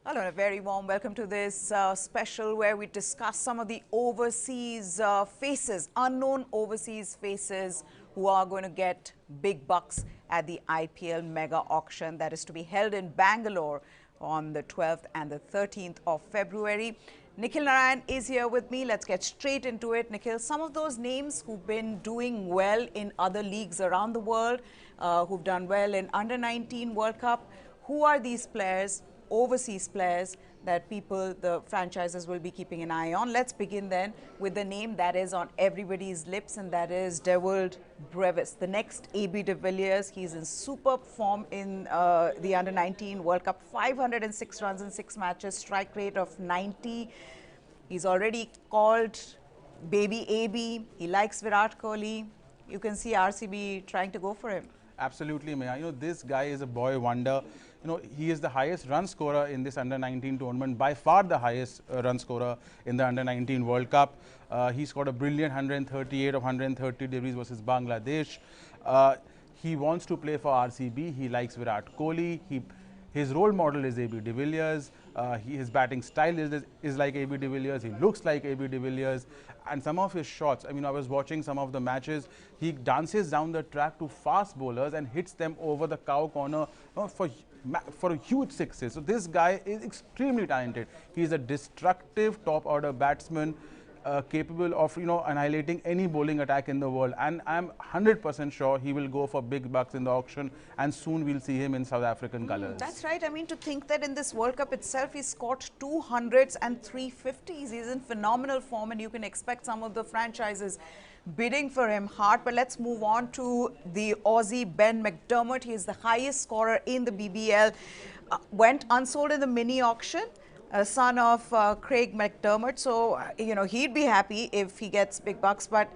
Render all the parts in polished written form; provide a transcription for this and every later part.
Hello, and a very warm welcome to this special where we discuss some of the overseas faces, unknown overseas faces who are going to get big bucks at the IPL mega auction that is to be held in Bangalore on the 12th and the 13th of February. Nikhil Narayan is here with me. Let's get straight into it. Nikhil, some of those names who've been doing well in other leagues around the world, who've done well in Under-19 World Cup, who are these players? Overseas players that the franchises will be keeping an eye on. Let's begin then with the name that is on everybody's lips, and that is Dewald Brevis, the next AB de Villiers. He's in superb form in the Under-19 World Cup, 506 runs in 6 matches, strike rate of 90. He's already called Baby AB. He likes Virat Kohli. You can see RCB trying to go for him. Absolutely, Maya. This guy is a boy wonder. He is the highest run scorer in this Under-19 tournament, by far the highest run scorer in the Under-19 World Cup. He scored a brilliant 138 of 130 deliveries versus Bangladesh. He wants to play for RCB. He likes Virat Kohli. His role model is AB de Villiers. His batting style is like AB de Villiers. He looks like AB de Villiers. And some of his shots, I was watching some of the matches, he dances down the track to fast bowlers and hits them over the cow corner for huge sixes. So this guy is extremely talented. He is a destructive top order batsman, capable of annihilating any bowling attack in the world, and I'm 100% sure he will go for big bucks in the auction, and soon we'll see him in South African colours. That's right. To think that in this World Cup itself, he's scored 200s and 350s. He's in phenomenal form, and you can expect some of the franchises bidding for him hard. But let's move on to the Aussie Ben Mcdermott. He is the highest scorer in the BBL. Went unsold in the mini auction. A son of Craig McDermott, so he'd be happy if he gets big bucks. But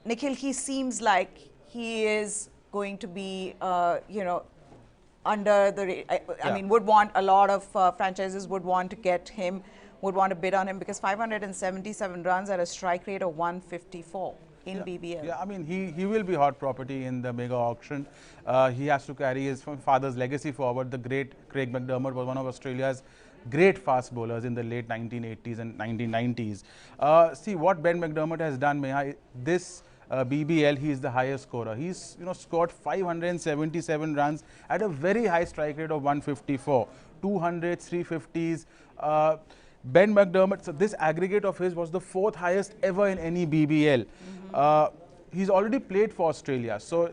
Nikhil, he seems like he is going to be, under the. Would want a lot of franchises would want to get him, would want to bid on him because 577 runs at a strike rate of 154 in BBL. Yeah, he will be hot property in the mega auction. He has to carry his father's legacy forward. The great Craig McDermott was one of Australia's great fast bowlers in the late 1980s and 1990s. See what Ben McDermott has done, Meha. This BBL, he is the highest scorer. He's scored 577 runs at a very high strike rate of 154, 200s, 350s. Ben McDermott, so this aggregate of his was the 4th highest ever in any BBL. He's already played for Australia, so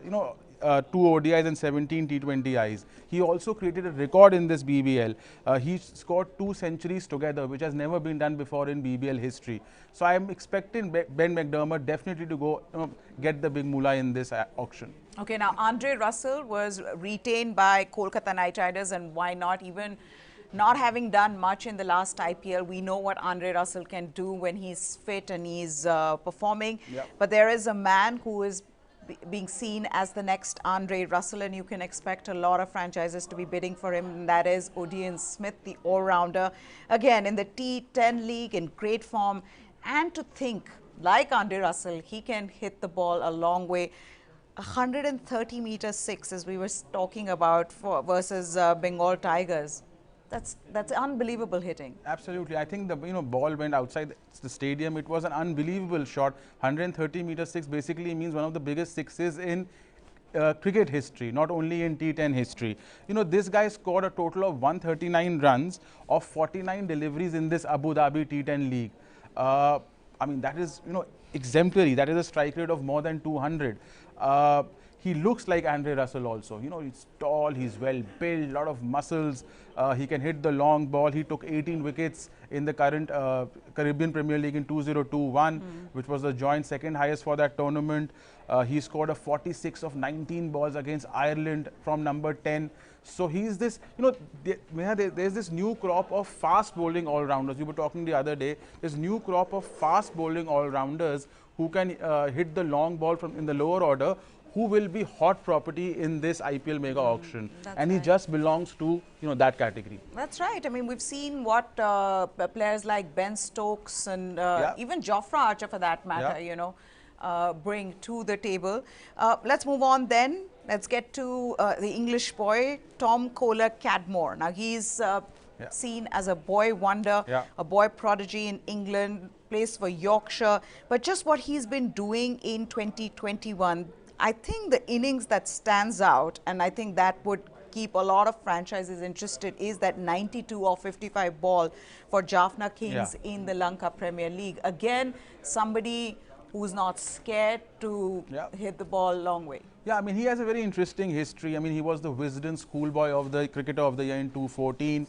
2 ODIs and 17 T20Is. He also created a record in this BBL. He scored 2 centuries together, which has never been done before in BBL history. So I am expecting Ben McDermott definitely to go get the big moolah in this auction. Okay, now Andre Russell was retained by Kolkata Knight Riders, and why not? Even not having done much in the last IPL, we know what Andre Russell can do when he's fit and he's performing. Yep. But there is a man who is being seen as the next Andre Russell, and you can expect a lot of franchises to be bidding for him, and that is Odin Smith, the all-rounder. Again, in the T10 league, in great form, and to think, like Andre Russell, he can hit the ball a long way. 130-meter 6, as we were talking about, versus Bengal Tigers. That's unbelievable hitting. Absolutely. I think the ball went outside the stadium. It was an unbelievable shot. 130-meter 6 basically means one of the biggest sixes in cricket history, not only in T10 history. This guy scored a total of 139 runs of 49 deliveries in this Abu Dhabi T10 league. That is exemplary. That is a strike rate of more than 200. He looks like Andre Russell also. He's tall, he's well built, a lot of muscles. He can hit the long ball. He took 18 wickets in the current Caribbean Premier League in 2021, which was the joint 2nd highest for that tournament. He scored a 46 of 19 balls against Ireland from number 10. So he's this, there's this new crop of fast bowling all-rounders. We were talking the other day, there's new crop of fast bowling all-rounders who can hit the long ball from in the lower order, who will be hot property in this IPL mega auction. And he just belongs to that category. That's right. We've seen what players like Ben Stokes and even Jofra Archer, for that matter, bring to the table. Let's move on then. Let's get to the English boy, Kohler Cadmore. Now he's seen as a boy wonder, a boy prodigy in England, plays for Yorkshire. But just what he's been doing in 2021, I think the innings that stands out, and I think that would keep a lot of franchises interested, is that 92 or 55 ball for Jaffna Kings in the Lanka Premier League. Again, somebody who's not scared to hit the ball a long way. Yeah, I mean, he has a very interesting history. I mean, he was the Wisden Schoolboy of the Cricketer of the Year in 2014.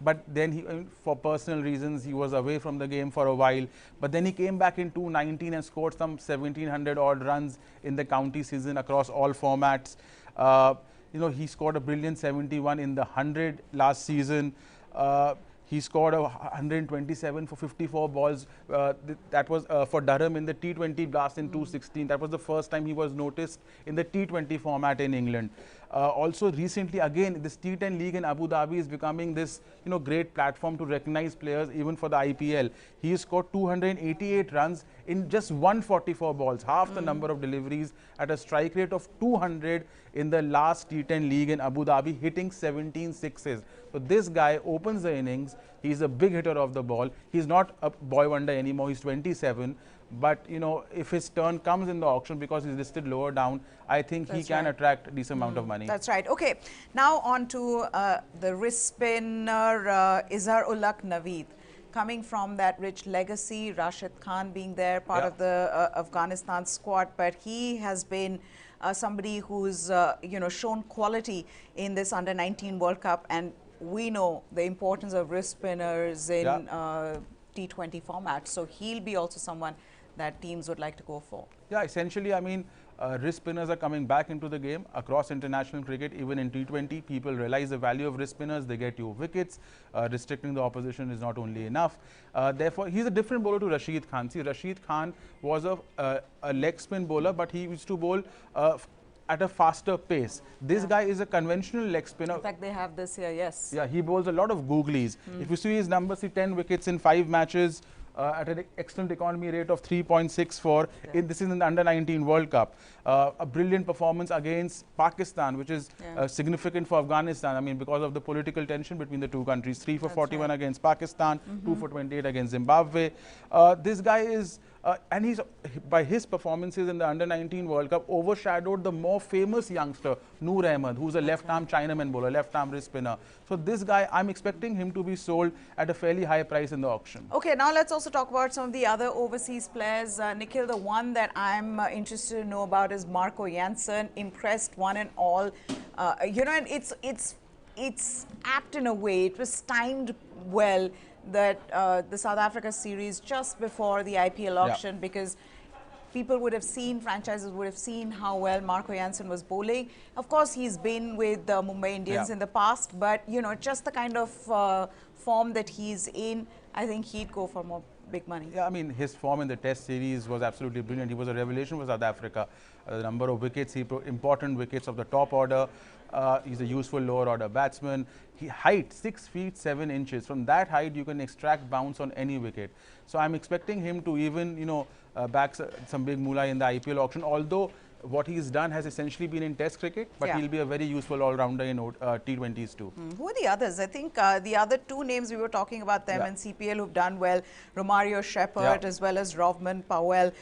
But then, for personal reasons, he was away from the game for a while. But then he came back in 2019 and scored some 1,700 odd runs in the county season across all formats. You know, he scored a brilliant 71 in the 100 last season. He scored 127 for 54 balls. That was for Durham in the T20 Blast in 2016. That was the first time he was noticed in the T20 format in England. Also recently, again, this T10 league in Abu Dhabi is becoming this, you know, great platform to recognize players even for the IPL. He scored 288 runs in just 144 balls, half the number of deliveries, at a strike rate of 200 in the last T10 league in Abu Dhabi, hitting 17 sixes. So this guy opens the innings. He's a big hitter of the ball. He's not a boy wonder anymore. He's 27. But, you know, if his turn comes in the auction, because he's listed lower down, I think he can attract a decent amount of money. That's right. Okay. Now on to the wrist spinner, Izhar-ul-Haq Naveed. Coming from that rich legacy, Rashid Khan being there, part of the Afghanistan squad, but he has been somebody who's, you know, shown quality in this Under-19 World Cup, and we know the importance of wrist spinners in T20 format. So he'll be also someone that teams would like to go for. Yeah, essentially, I mean, wrist spinners are coming back into the game across international cricket. Even in T20, people realize the value of wrist spinners. They get you wickets. Restricting the opposition is not only enough. Therefore, he's a different bowler to Rashid Khan. See, Rashid Khan was a leg spin bowler, but he used to bowl at a faster pace. This guy is a conventional leg spinner. In fact, they have this here, yes. Yeah, he bowls a lot of googlies. If you see his numbers, see 10 wickets in 5 matches, at an excellent economy rate of 3.64. This is in the Under-19 World Cup. A brilliant performance against Pakistan, which is significant for Afghanistan. I mean, because of the political tension between the two countries. 3 for 41 against Pakistan, 2 for 28 against Zimbabwe. This guy is, and he's, by his performances in the Under-19 World Cup, overshadowed the more famous youngster, Noor Ahmed, who's a left-arm Chinaman bowler, left-arm wrist spinner. So this guy, I'm expecting him to be sold at a fairly high price in the auction. Okay, now let's also talk about some of the other overseas players. Nikhil, the one that I'm interested to know about is Marco Janssen. Impressed one and all. You know, and it's apt in a way. It was timed well that the South Africa series just before the IPL auction, because people would have seen, franchises would have seen how well Marco Janssen was bowling. Of course, he's been with the Mumbai Indians in the past, but, you know, just the kind of form that he's in, I think he'd go for more big money. Yeah, I mean, his form in the Test series was absolutely brilliant. He was a revelation for South Africa. The number of wickets, important wickets of the top order. He's a useful lower order batsman. He height 6 feet 7 inches. From that height, you can extract bounce on any wicket. So I'm expecting him to even, you know, back some big moolah in the IPL auction. Although what he's done has essentially been in Test cricket, but he'll be a very useful all-rounder in T20s too. Who are the others? I think the other two names we were talking about them in CPL who've done well, Romario Shepherd as well as Rovman Powell.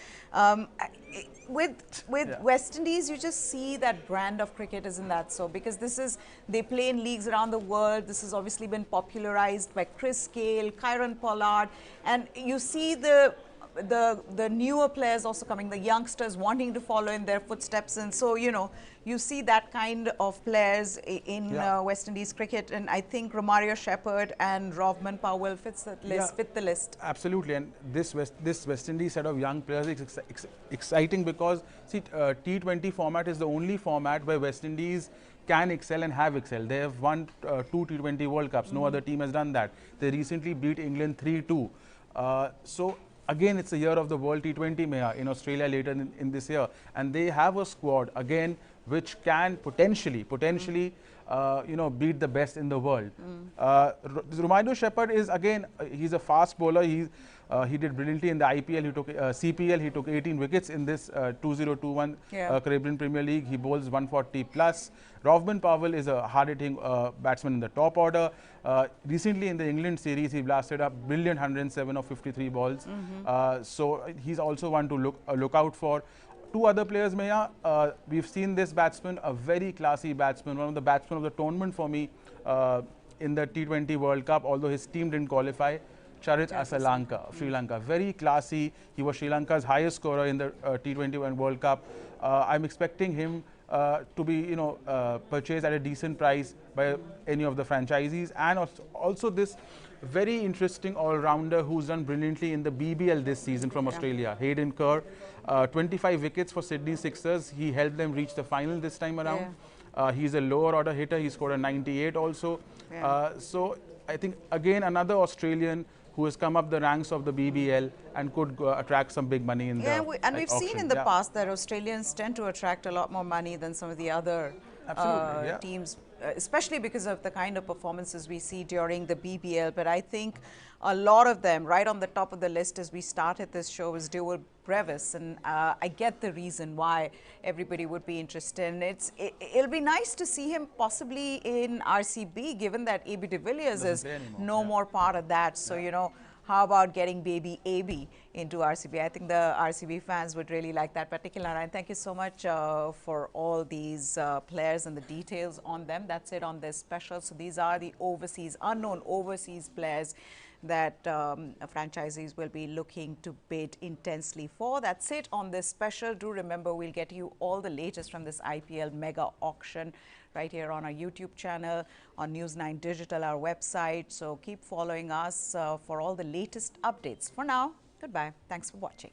With West Indies, you just see that brand of cricket, isn't that so? Because this is, they play in leagues around the world. This has obviously been popularized by Chris Gale, Kieron Pollard, and you see the newer players also coming, the youngsters wanting to follow in their footsteps, and so, you know, you see that kind of players in West Indies cricket, and I think Romario Shepherd and Rovman Powell fits that list, fit the list. Absolutely, and this West Indies set of young players is exciting because, see, T20 format is the only format where West Indies can excel and have excelled. They have won 2 T20 World Cups. No other team has done that. They recently beat England 3-2. So again, it's the year of the World T20 Meha in Australia later in this year, and they have a squad again which can potentially you know, beat the best in the world. Romario Shepherd is, again, he's a fast bowler. He's He did brilliantly in the IPL. He took CPL. He took 18 wickets in this 2021 Caribbean Premier League. He bowls 140 plus. Rovman Powell is a hard-hitting batsman in the top order. Recently in the England series, he blasted up brilliant 107 of 53 balls. So he's also one to look out for. Two other players, Maya, we've seen this batsman, a very classy batsman, one of the batsmen of the tournament for me in the T20 World Cup, although his team didn't qualify. Charit Asalanka of Sri Lanka, very classy. He was Sri Lanka's highest scorer in the T20 World Cup. I'm expecting him to be, purchased at a decent price by any of the franchisees, and also this very interesting all-rounder who's done brilliantly in the BBL this season from Australia, Hayden Kerr. 25 wickets for Sydney Sixers. He helped them reach the final this time around. He's a lower order hitter. He scored a 98 also. So I think again another Australian who has come up the ranks of the BBL and could attract some big money in the and we've seen in the past that Australians tend to attract a lot more money than some of the other teams, especially because of the kind of performances we see during the BBL. But I think a lot of them, right on the top of the list as we started this show, is Dewar Brevis, and I get the reason why everybody would be interested. And it'll be nice to see him possibly in RCB, given that AB de Villiers is no more part of that. So, how about getting baby AB into RCB? I think the RCB fans would really like that particular. And thank you so much for all these players and the details on them. That's it on this special. So these are the unknown overseas players that franchisees will be looking to bid intensely for. That's it on this special. Do remember, we'll get you all the latest from this IPL mega auction right here on our YouTube channel, on News 9 Digital, our website. So keep following us for all the latest updates. For now, goodbye. Thanks for watching.